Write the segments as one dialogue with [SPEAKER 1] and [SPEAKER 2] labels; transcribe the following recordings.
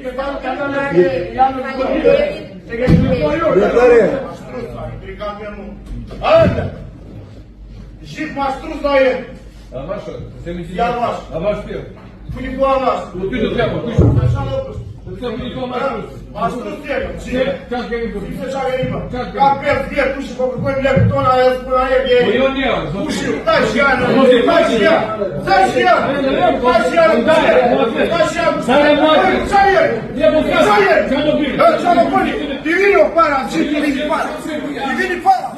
[SPEAKER 1] Che fanno cantare che hanno e che allora, Jip mastruz da je.
[SPEAKER 2] Avaş, senin için.
[SPEAKER 1] Yavaş.
[SPEAKER 2] Avaş diyor.
[SPEAKER 1] Kuni bu avaz.
[SPEAKER 2] Otur da yapma, kuş. Sen bir ikon mastruz.
[SPEAKER 1] Mastruz diye.
[SPEAKER 2] Çak gelin bu.
[SPEAKER 1] Kimse çağırayım. Kapıya diye kuşu koyun lep tona ayaz buna ye.
[SPEAKER 2] Buyurun diyor.
[SPEAKER 1] Kuşu taş yani. Taş ya. Taş ya. Taş ya. Taş ya.
[SPEAKER 2] Sen ne yapıyorsun?
[SPEAKER 1] Çayır.
[SPEAKER 2] Niye bu kadar?
[SPEAKER 1] Çayır.
[SPEAKER 2] Sen de buyur.
[SPEAKER 1] Çayır. Divino para. Divino para. Divino para.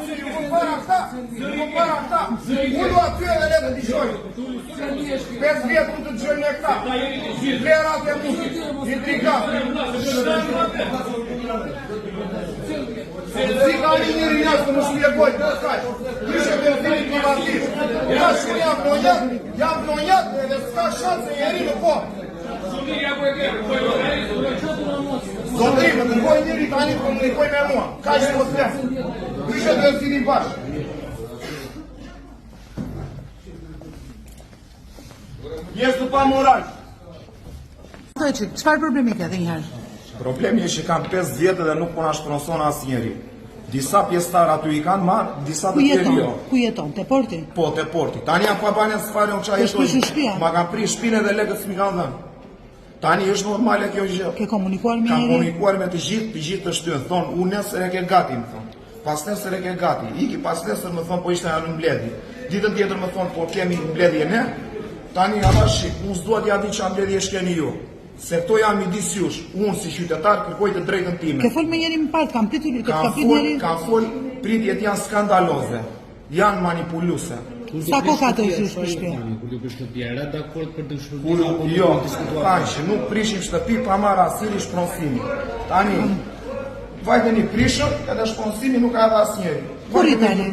[SPEAKER 1] Uno atıyor öyle bir şey. Bez bir tutup cennekta. Lerat ve muz. İntrika. Zikani yeri yazmış diye koy. Düşe bezini privativ. Ja blonjat, ska šanse jeri në po. Zotri, më dërgoj njëri tani të komunikoj me mua. Ka që më të Düşe bezini bashkë. Jesë pa moral.
[SPEAKER 3] Çfarë problemi ka njëherë?
[SPEAKER 1] Problemi është që kam 5 vjetë dhe nuk po na shpronson asnjëri. Disa pjesëtar aty i kanë marrë, disa të tjerë jo.
[SPEAKER 3] Ku jeton? Te porti?
[SPEAKER 1] Po, te porti. Tani jam pa banë sfare unë çaj jetoj. Ma kanë prish shpinën dhe lekët s'mi kanë dhënë. Tani është normale kjo gjë.
[SPEAKER 3] Ke komunikuar me
[SPEAKER 1] Kam
[SPEAKER 3] njëri?
[SPEAKER 1] komunikuar me të gjithë të shtyn. Thon, unë nesër e ke gati, më thon. Pas nesër e ke gati. Iki pas nesër më thon po ishte janë mbledhje. Ditën tjetër më thon po kemi mbledhje ne. Tani avash, unë s'dua t'ja di çfarë mbledhje shkeni ju. Se këto jam midis jush, unë si qytetar kërkoj të drejtën time.
[SPEAKER 3] Ke fol me njëri më parë, kam pritur të ka prit njëri?
[SPEAKER 1] Kam fol, pritjet janë skandaloze, janë manipuluese.
[SPEAKER 3] Sa kohë ka të ish për shtëpi?
[SPEAKER 4] Kur do të shtëpi, era dakord për të shpërblimin apo
[SPEAKER 1] Jo, tani nuk prishim shtëpi pa marrë asnjëri shpronësimi. Tani vajteni prishëm, edhe shpronësimi nuk ka edhe asnjëri.
[SPEAKER 3] Kur i tani?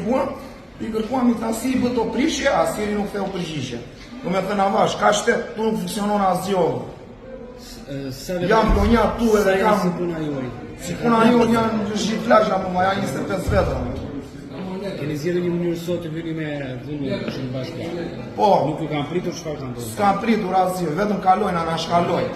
[SPEAKER 1] I kërkuam i tha si i bë to prishje, asnjëri nuk theu përgjigje. Do me thënë avash, ka shtet, tu nuk funksionon asgjë. Jam donja tu edhe kam. Si puna jonë janë gjithë flasha, po janë 25 veta.
[SPEAKER 4] Keni zgjedhur një mënyrë sot të vini me dhunën që në bashkë.
[SPEAKER 1] Po,
[SPEAKER 4] Nuk ju kanë pritur çfarë kanë ndodhur.
[SPEAKER 1] s'kam pritur asgjë, vetëm kalojnë, ana shkalojnë.